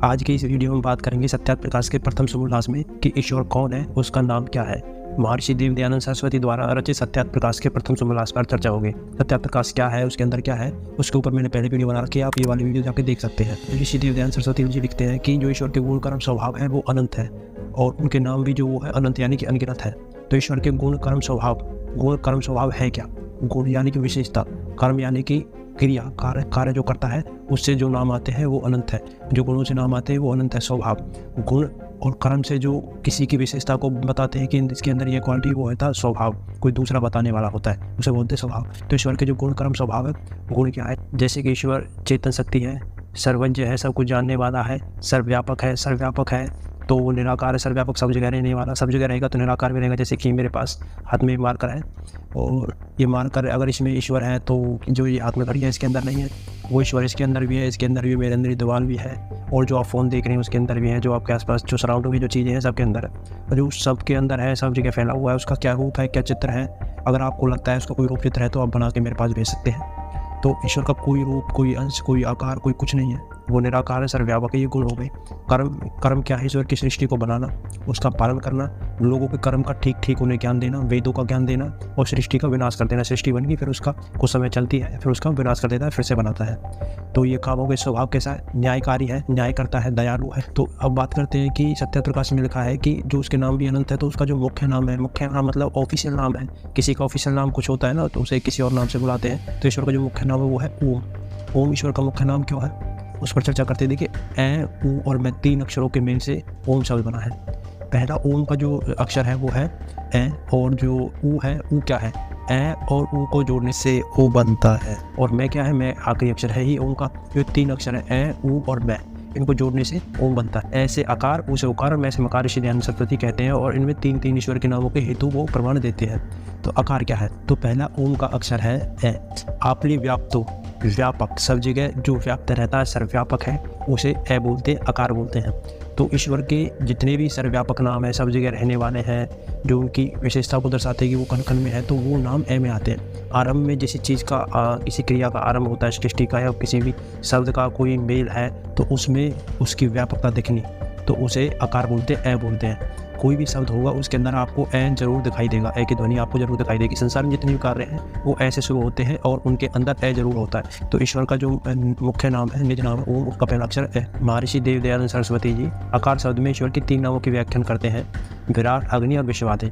आज की इस वीडियो में बात करेंगे सत्यार्थ प्रकाश के प्रथम समोल्लास में कि ईश्वर कौन है, उसका नाम क्या है। महर्षि देव दयानंद सरस्वती द्वारा रचित सत्यार्थ प्रकाश के प्रथम समोल्लास पर चर्चा होगी। सत्यार्थ प्रकाश क्या है, उसके अंदर क्या है, उसके ऊपर मैंने पहले वीडियो बना रखी है, आप ये वाली वीडियो जाकर देख सकते हैं। ऋषि देव दयानंद सरस्वती जी लिखते हैं कि जो ईश्वर के गुण कर्म स्वभाव है वो अनंत है और उनके नाम भी जो वो है अनंत यानी कि अनगिनत है। तो ईश्वर के गुण कर्म स्वभाव है क्या? गुण यानी कि विशेषता, कर्म यानी कि क्रिया, कार्य जो करता है उससे जो नाम आते हैं वो अनंत है। जो गुणों से नाम आते हैं वो अनंत है। स्वभाव, गुण और कर्म से जो किसी की विशेषता को बताते हैं कि इसके अंदर ये क्वालिटी वो होता है स्वभाव, कोई दूसरा बताने वाला होता है, उसे बोलते हैं स्वभाव। तो ईश्वर के जो गुण कर्म स्वभाव है, गुण क्या है? जैसे कि ईश्वर चेतन शक्ति है, सर्वज्ञ है, सब कुछ जानने वाला है, सर्वव्यापक है तो वो निराकार है, सर्वव्यापक सब जगह रहने वाला, सब जगह रहेगा तो निराकार भी रहेगा। जैसे कि मेरे पास हाथ में मार्कर है और ये मार्कर अगर इसमें ईश्वर है तो जो ये हाथ में घड़ी है इसके अंदर नहीं है, वो ईश्वर इसके अंदर भी है, इसके अंदर भी, मेरे अंदर दीवार भी है और जो आप फ़ोन देख रहे हैं उसके अंदर भी है, जो आपके आसपास जो सराउंडिंग की जो चीज़ें हैं सबके अंदर है और जो सबके अंदर है, सब जगह फैला हुआ है। उसका क्या रूप है, क्या चित्र है, अगर आपको लगता है उसका कोई रूप चित्र है तो आप बना के मेरे पास भेज सकते हैं। तो ईश्वर का कोई रूप, कोई अंश, कोई आकार, कोई कुछ नहीं है, वो निराकार है, सर्वव्यापक है। ये गुण हो गए। कर्म क्या है? ईश्वर की सृष्टि को बनाना, उसका पालन करना, लोगों के कर्म का ठीक उन्हें ज्ञान देना, वेदों का ज्ञान देना और सृष्टि का विनाश कर देना। सृष्टि बन गई, फिर उसका कुछ समय चलती है, फिर उसका विनाश कर देता है, फिर से बनाता है। तो ये काम हो गए। स्वभाव कैसा है? न्यायकारी है, न्याय करता है, दयालु है। तो अब बात करते हैं कि सत्यार्थ प्रकाश में लिखा है कि जो उसके नाम भी अनंत है तो उसका जो मुख्य नाम है, मुख्य नाम मतलब ऑफिशियल नाम है। किसी का ऑफिशियल नाम कुछ होता है ना, तो उसे किसी और नाम से बुलाते हैं। तो ईश्वर का जो मुख्य नाम है वो है ओम। ओम ईश्वर का मुख्य नाम क्यों है उस पर चर्चा करते हैं। देखिए, ए, ऊ और मैं, 3 अक्षरों के मेल से ओम शब्द बना है। पहला ओम का जो अक्षर है वो है ए और जो ऊ है, ऊ क्या है? ए और ऊ को जोड़ने से ओ बनता है और मैं क्या है? मैं आखिरी अक्षर है ही ओम का। जो 3 अक्षर है ए, ऊ और मैं, इनको जोड़ने से ओम बनता है। ऐसे आकार, ऊ से उकार और मैं से मकार ऋषि दयानंद सरस्वती कहते हैं और इनमें 3 ईश्वर के नामों के हेतु वो प्रमाण देते हैं। तो आकार क्या है? तो पहला ओम का अक्षर है ए। आपली व्याप्तो, व्यापक, सब जगह जो व्याप्त रहता है, सर्वव्यापक है, उसे ए बोलते हैं, आकार बोलते हैं। तो ईश्वर के जितने भी सर्वव्यापक नाम है, सब जगह रहने वाले हैं, जो उनकी विशेषता को दर्शाते हैं कि वो कण कण में है, तो वो नाम ए में आते हैं। आरंभ में जैसी चीज़ का किसी क्रिया का आरंभ होता है, सृष्टि का या किसी भी शब्द का कोई मेल है तो उसमें उसकी व्यापकता दिखनी, तो उसे आकार बोलते हैं, ए बोलते हैं। कोई भी शब्द होगा उसके अंदर आपको ए जरूर दिखाई देगा, ए की ध्वनि आपको जरूर दिखाई देगी। संसार में जितने भी कार्य हैं वो ऐसे शुरू होते हैं और उनके अंदर ए जरूर होता है। तो ईश्वर का जो मुख्य नाम है, निज नाम है, वो उसका पहला अक्षर ए। महर्षि देव दयानंद सरस्वती जी आकार शब्द में ईश्वर के 3 नामों की व्याख्यान करते हैं, विराट, अग्नि और विश्वादि।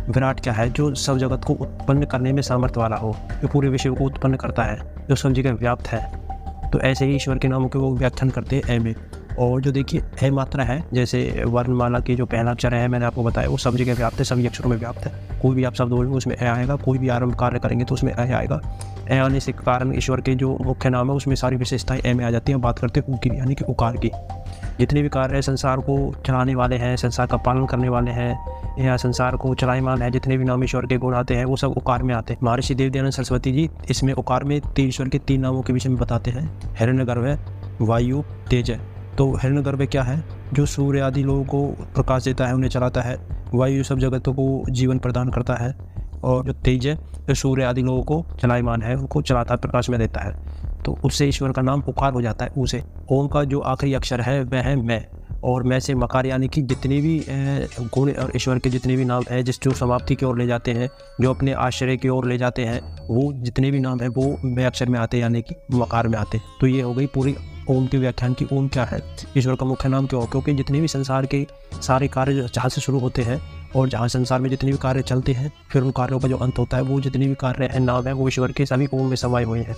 विराट क्या है? जो सब जगत को उत्पन्न करने में सामर्थ्य वाला हो, जो पूरे विश्व को उत्पन्न करता है, जो सब जगह व्याप्त है। तो ऐसे ही ईश्वर के नामों के वो व्याख्यान करते हैं ए में। और जो देखिए ए मात्रा है, जैसे वर्णमाला की जो पहला अक्षर है, मैंने आपको बताया, वो सब जगह व्याप्त है, सभी अक्षरों में व्याप्त है। कोई भी आप शब्द बोलेंगे उसमें ए आएगा, कोई भी आरंभ कार्य करेंगे तो उसमें ए आएगा। ए आने से कारण ईश्वर के जो मुख्य नाम है उसमें सारी विशेषताएं ए में आ जाती हैं। बात करते हैं ऊ की, यानी कि उकार की। जितने भी कार्य संसार को चलाने वाले हैं, संसार का पालन करने वाले हैं या संसार को चलायमान है, जितने भी नाम ईश्वर के गुण आते हैं वो सब उकार में आते हैं। महर्षि देव दयानंद सरस्वती जी इसमें उकार में ईश्वर के 3 नामों के विषय में बताते हैं। हिरण्यगर्भ है, वायु, तेज है। तो हिरण्यगर्भ क्या है? जो सूर्य आदि लोगों को प्रकाश देता है, उन्हें चलाता है। वायु सब जगतों को जीवन प्रदान करता है और जो तेज है, जो सूर्य आदि लोगों को चलायमान है, उनको चलाता है, प्रकाश में देता है। तो उससे ईश्वर का नाम उकार हो जाता है, उसे। ओम का जो आखिरी अक्षर है वह है मैं और मैं से मकार, यानी कि जितने भी गुण और ईश्वर के जितने भी नाम हैं जो समाप्ति की ओर ले जाते हैं, जो अपने आश्रय की ओर ले जाते हैं, वो जितने भी नाम हैं वो मैं अक्षर में आते हैं, यानी कि मकार में आते हैं। तो ये हो गई पूरी ओम के व्याख्यान की ओम क्या है, ईश्वर का मुख्य नाम क्यों? क्योंकि जितने भी संसार के सारे कार्य जहाँ से शुरू होते हैं और जहाँ संसार में जितने भी कार्य चलते हैं, फिर उन कार्यों का जो अंत होता है, वो जितने भी कार्य हैं, नाम है, वो ईश्वर के सभी ओम में समाये हुए हैं।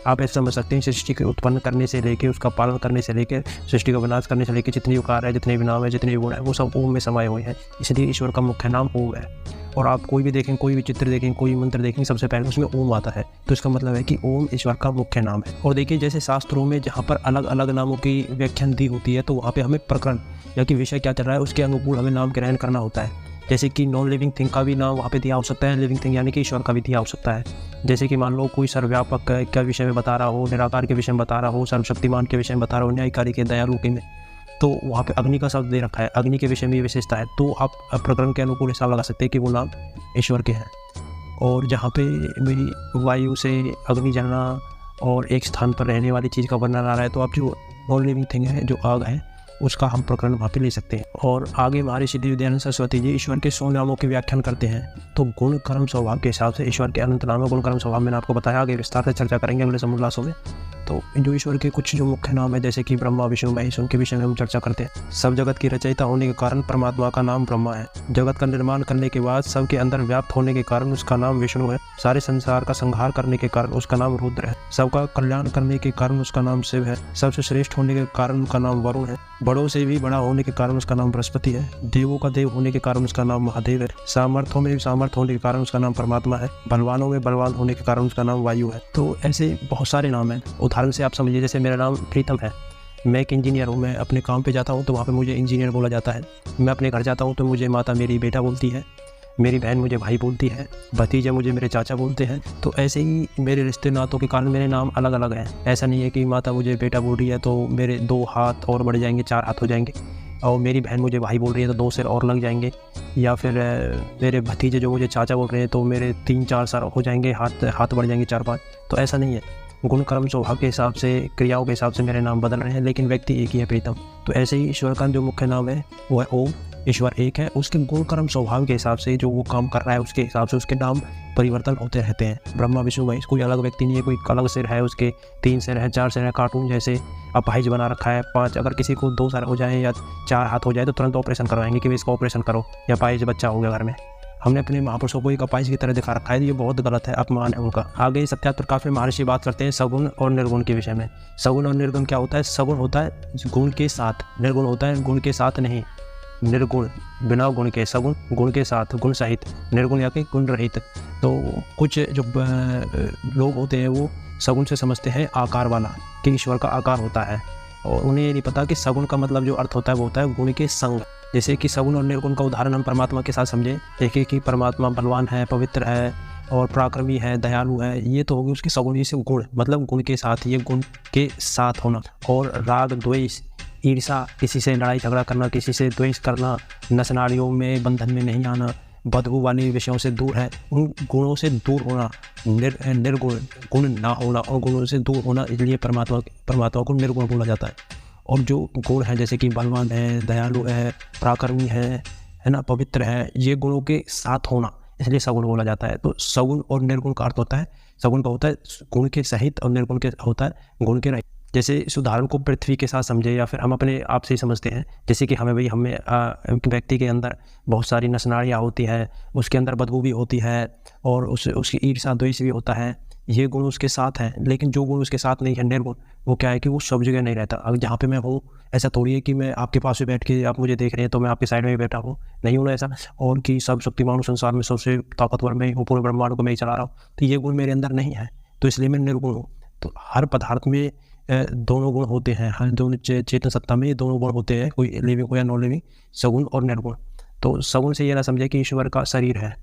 आप ऐसा समझ सकते हैं, सृष्टि के उत्पन्न करने से लेके, उसका पालन करने से लेके, सृष्टि का विनाश करने से लेके, जितने भी कार्य है, जितने भी नाम है, जितने भी गुण है, वो सब ओम में समाये हुए हैं। इसलिए ईश्वर का मुख्य नाम ओम है। और आप कोई भी देखें, कोई भी चित्र देखें, कोई मंत्र देखें, सबसे पहले उसमें ओम आता है। तो इसका मतलब है कि ओम ईश्वर का मुख्य नाम है। और देखिए, जैसे शास्त्रों में जहाँ पर अलग अलग नामों की व्याख्यान दी होती है, तो वहाँ पे हमें प्रकरण या कि विषय क्या चल रहा है उसके अनुकूल हमें नाम ग्रहण करना होता है। जैसे कि नॉन लिविंग थिंग का भी नाम वहाँ पे दिया हो सकता है, लिविंग थिंग यानी कि ईश्वर का भी दिया हो सकता है। जैसे कि मान लो कोई सर्वव्यापक के विषय में बता रहा हो, निराकार के विषय में बता रहा हो, सर्वशक्तिमान के विषय में बता रहा हो, न्यायकारी के, दयालु के में, तो वहाँ पे अग्नि का शब्द दे रखा है, अग्नि के विषय में ये विशेषता है। तो आप प्रकरण के अनुकूल हिसाब लगा सकते हैं कि वो नाम ईश्वर के हैं। और जहाँ पे भी वायु से अग्नि जलना और एक स्थान पर रहने वाली चीज़ का वर्णन आ रहा है, तो आप जो नॉन लिविंग थिंग है, जो आग है, उसका हम प्रकरण वहाँ पे ले सकते हैं। और आगे महर्षि दयानंद सरस्वती जी ईश्वर के 100 नामों के व्याख्यान करते हैं। तो गुण कर्म स्वभाव के हिसाब से ईश्वर के अनंत नाम गुण कर्म स्वभाव मैंने आपको बताया, आगे विस्तार से चर्चा करेंगे अगले समूह क्लासों में। तो जो ईश्वर के कुछ जो मुख्य नाम है जैसे कि ब्रह्मा विष्णु महेश, उनके विषय में हम चर्चा करते हैं। सब जगत की रचयिता होने के कारण परमात्मा का नाम ब्रह्मा है। जगत का निर्माण करने के बाद सबके अंदर व्याप्त होने के कारण उसका नाम विष्णु है। सारे संसार का संहार करने के कारण उसका नाम रुद्र है। सबका कल्याण करने के कारण उसका नाम शिव है। सबसे श्रेष्ठ होने के कारण उसका नाम वरुण है। बड़ों से भी बड़ा होने के कारण उसका नाम बृहस्पति है। देवों का देव होने के कारण उसका नाम महादेव है। सामर्थ्यों में सामर्थ्य होने के कारण उसका नाम परमात्मा है। बलवानों में बलवान होने के कारण उसका नाम वायु है। तो ऐसे बहुत सारे नाम हैं। उदाहरण से आप समझिए, जैसे मेरा नाम प्रीतम है, मैं एक इंजीनियर हूँ। मैं अपने काम पे जाता हूँ तो वहाँ पे मुझे इंजीनियर बोला जाता है। मैं अपने घर जाता हूँ तो मुझे माता मेरी बेटा बोलती है, मेरी बहन मुझे भाई बोलती है, भतीजे मुझे मेरे चाचा बोलते हैं। तो ऐसे ही मेरे रिश्ते नातों के कारण मेरे नाम अलग अलग हैं। ऐसा नहीं है कि माता मुझे बेटा बोल रही है तो मेरे 2 हाथ और बढ़ जाएंगे, 4 हाथ हो जाएंगे, और मेरी बहन मुझे भाई बोल रही है तो 2 सिर और लग जाएंगे, या फिर मेरे भतीजे जो मुझे चाचा बोल रहे हैं तो मेरे 3-4 सर हो जाएंगे, हाथ बढ़ जाएंगे 4-5। तो ऐसा नहीं है। गुण कर्म स्वभाव के हिसाब से, क्रियाओं के हिसाब से मेरे नाम बदल रहे हैं, लेकिन व्यक्ति एक ही है, प्रीतम। तो ऐसे ही ईश्वर का जो मुख्य नाम है वो है ओम। ईश्वर एक है, उसके गुण कर्म स्वभाव के हिसाब से जो वो काम कर रहा है उसके हिसाब से उसके नाम परिवर्तन होते रहते हैं। ब्रह्मा विष्णु महेश कोई अलग व्यक्ति नहीं है, कोई अलग सिर है, उसके 3 सिर है, 4 सिर है, कार्टून जैसे अपाहिज बना रखा है 5। अगर किसी को 2 सर हो जाए या 4 हाथ हो जाए तो तुरंत ऑपरेशन करवाएंगे कि भाई इसका ऑपरेशन करो, या अपाहिज बच्चा हो गया घर में। हमने अपने महापुरुषों को एक अपाहिज की तरह दिखा रखा है, ये बहुत गलत है, अपमान है उनका। आगे सत्यात प्रकाश में महर्षि बात करते हैं सगुण और निर्गुण के विषय में। सगुण और निर्गुण क्या होता है? सगुण होता है गुण के साथ, निर्गुण होता है गुण के साथ नहीं, निर्गुण बिना गुण के, सगुण गुण के साथ, गुण सहित, निर्गुण या कि गुण रहित। तो कुछ जो लोग होते हैं वो सगुण से समझते हैं आकार वाला, कि ईश्वर का आकार होता है, और उन्हें ये नहीं पता कि सगुण का मतलब जो अर्थ होता है वो होता है गुण के संग। जैसे कि सगुण और निर्गुण का उदाहरण हम परमात्मा के साथ समझें, देखिए कि परमात्मा बलवान है, पवित्र है और पराक्रमी है, दयालु है, ये तो होगी उसके सगुण। जैसे गुण मतलब गुण के साथ, ये गुण के साथ होना। और राग द्वेष ईर्षा, किसी से लड़ाई झगड़ा करना, किसी से द्वेष करना, नसनारियों में बंधन में नहीं आना, बदबू वाले विषयों से दूर है, उन गुणों से दूर होना, निर्गुण गुण ना होना और गुणों से दूर होना, इसलिए परमात्मा को निर्गुण बोला जाता है। और जो गुण है जैसे कि बलवान है, दयालु है, पराक्रमी है ना, पवित्र है, ये गुणों के साथ होना, इसलिए सगुण बोला जाता है। तो सगुण और निर्गुण का अर्थ होता है, सगुण का होता है गुण के सहित और निर्गुण के होता है गुण के रहित। जैसे इस उदाहरण को पृथ्वी के साथ समझे या फिर हम अपने आप से ही समझते हैं, जैसे कि हमें व्यक्ति के अंदर बहुत सारी नसनारियाँ होती है, उसके अंदर बदबू भी होती है और उसकी ईर्षा द्वेष भी होता है, ये गुण उसके साथ हैं। लेकिन जो गुण उसके साथ नहीं है, निर्गुण, वो क्या है कि वो सब जगह नहीं रहता। अब जहाँ पे मैं हूँ, ऐसा थोड़ी है कि मैं आपके पास में बैठ के आप मुझे देख रहे हैं तो मैं आपके साइड में ही बैठा हूँ, नहीं हूँ ना ऐसा, और कि सब शक्तिमान संसार में सबसे ताकतवर मैं हूँ, पूरे ब्रह्मांड को मैं ही चला रहा हूँ, तो ये गुण मेरे अंदर नहीं है, तो इसलिए मैं निर्गुण हूँ। तो हर पदार्थ में दोनों गुण होते हैं, हर दोनों चेतन सत्ता में दोनों गुण होते हैं, कोई लिविंग हो या नॉन लिविंग, सगुण और निर्गुण। तो सगुण से ये ना समझे कि ईश्वर का शरीर है,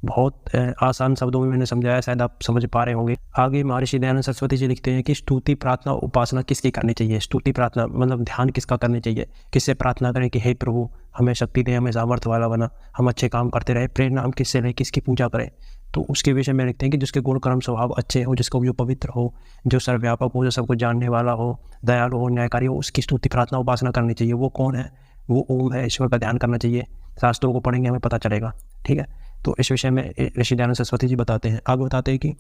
बहुत आसान शब्दों में मैंने समझाया, शायद आप समझ पा रहे होंगे। आगे महर्षि दयानंद सरस्वती जी लिखते हैं कि स्तुति प्रार्थना उपासना किसकी करनी चाहिए। स्तुति प्रार्थना मतलब ध्यान किसका करनी चाहिए, किससे प्रार्थना करें कि हे प्रभु हमें शक्ति दें, हमें सामर्थ्य वाला बना, हम अच्छे काम करते रहे। प्रेरणा हम किससे लें, किसकी पूजा करें, तो उसके विषय में लिखते हैं कि जिसके गुण कर्म स्वभाव अच्छे हो, जिसको जो पवित्र हो, जो सर्वव्यापक हो, जो सबको जानने वाला हो, दयालु हो, न्यायकारी हो, उसकी स्तुति प्रार्थना उपासना करनी चाहिए। वो कौन है? वो ओम है, ईश्वर का ध्यान करना चाहिए। शास्त्रों को पढ़ेंगे हमें पता चलेगा, ठीक है। तो इस विषय में ऋषि दयानंद सरस्वती जी बताते हैं, आगे बताते हैं कि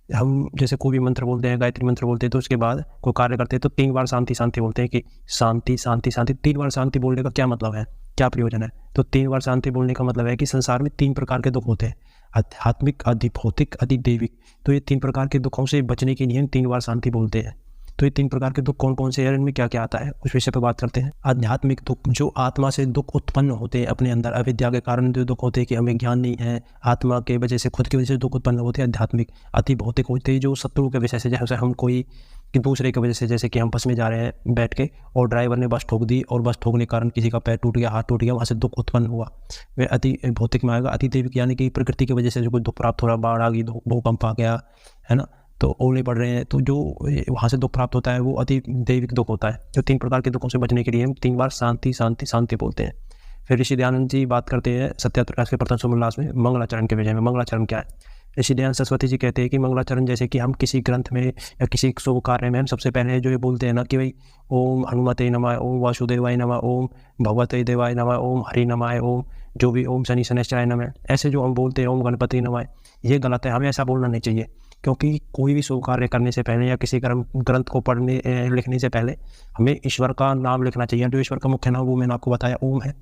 हम जैसे कोई भी मंत्र बोलते हैं, गायत्री मंत्र बोलते हैं, तो उसके बाद कोई कार्य करते हैं तो 3 बार शांति शांति बोलते हैं कि शांति शांति शांति। 3 बार शांति बोलने का क्या मतलब है, क्या प्रयोजन है? तो 3 बार शांति बोलने का मतलब है कि संसार में 3 प्रकार के दुख होते हैं, आध्यात्मिक, अधिभौतिक, अधिदैविक। तो ये 3 प्रकार के दुखों से बचने के लिए हम 3 बार शांति बोलते हैं। तो ये 3 प्रकार के दुख कौन कौन से हैं, इनमें क्या क्या आता है, उस विषय पर बात करते हैं। आध्यात्मिक दुख, जो आत्मा से दुख उत्पन्न होते हैं अपने अंदर, अविद्या के कारण जो दुख होते हैं कि हमें ज्ञान नहीं है, आत्मा के वजह से, खुद की वजह से दुख उत्पन्न होते हैं, आध्यात्मिक। अति भौतिक होते हैं जो शत्रु के वजह से, जैसे हम कोई कि दूसरे की वजह से, जैसे कि हम बस में जा रहे हैं बैठ के और ड्राइवर ने बस ठोक दी और बस ठोकने के कारण किसी का पैर टूट गया, हाथ टूट गया, वहाँ से दुख उत्पन्न हुआ, वह अति भौतिक में आएगा। अति दैविक यानी कि प्रकृति की वजह से जो कोई दुख प्राप्त हो रहा, बाढ़ आ गई, भूकंप आ गया, है ना, तो ओले पड़ रहे हैं, तो जो वहाँ से दुख प्राप्त होता है वो अति दैविक दुख होता है। जो 3 प्रकार के दुखों से बचने के लिए हम 3 बार शांति शांति शांति बोलते हैं। फिर ऋषि दयानंद जी बात करते हैं सत्यात प्रकाश के प्रथम समोल्लास में मंगलाचरण के विषय में। मंगलाचरण क्या है? ऋषि दयानंद सरस्वती जी कहते हैं कि मंगलाचरण जैसे कि हम किसी ग्रंथ में या किसी शुभ कार्य में हम सबसे पहले जो ये बोलते हैं ना कि भाई ओम हनुमते नमः, ओम वासुदेवाय नमः, ओम भगवते देवाय नमः, ओम हरि नमः, ओम जो भी ओम शनि शनैश्चराय नमः, ऐसे जो हम बोलते हैं ओम गणपति नमः, ये गलत है। हमें ऐसा बोलना नहीं चाहिए, क्योंकि कोई भी शुभ कार्य करने से पहले या किसी ग्रंथ को पढ़ने लिखने से पहले हमें ईश्वर का नाम लिखना चाहिए। जो ईश्वर का मुख्य नाम वो मैंने आपको बताया ओम है।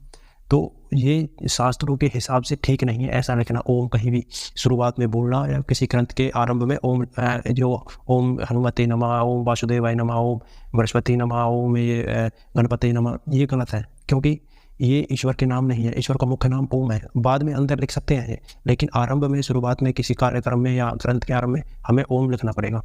तो ये शास्त्रों के हिसाब से ठीक नहीं है ऐसा लिखना ओम कहीं भी शुरुआत में बोलना, या किसी ग्रंथ के आरंभ में ओम जो ओम हनुमते नमः, ओम वासुदेवाय नमः, ओम बृहस्पति नमः, ओम ये गणपति नमः, ये गलत है, क्योंकि ये ईश्वर के नाम नहीं है। ईश्वर का मुख्य नाम ओम है। बाद में अंदर लिख सकते हैं, लेकिन आरंभ में शुरुआत में किसी कार्यक्रम में या ग्रंथ के आरंभ में हमें ओम लिखना पड़ेगा।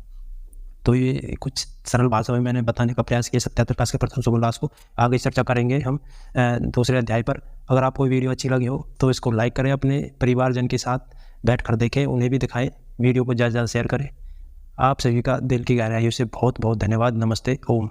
तो ये कुछ सरल भाषा में मैंने बताने का प्रयास किया सत्यात्तर प्रकाश के प्रथम शुभ उल्लास को। आगे चर्चा करेंगे हम दूसरे अध्याय पर। अगर आपको वीडियो अच्छी लगी हो तो इसको लाइक करें, अपने परिवारजन के साथ बैठकर देखें, उन्हें भी दिखाएं, वीडियो को ज़्यादा से ज़्यादा शेयर करें। आप सभी का दिल की गहराइयों से बहुत बहुत धन्यवाद। नमस्ते। ओम।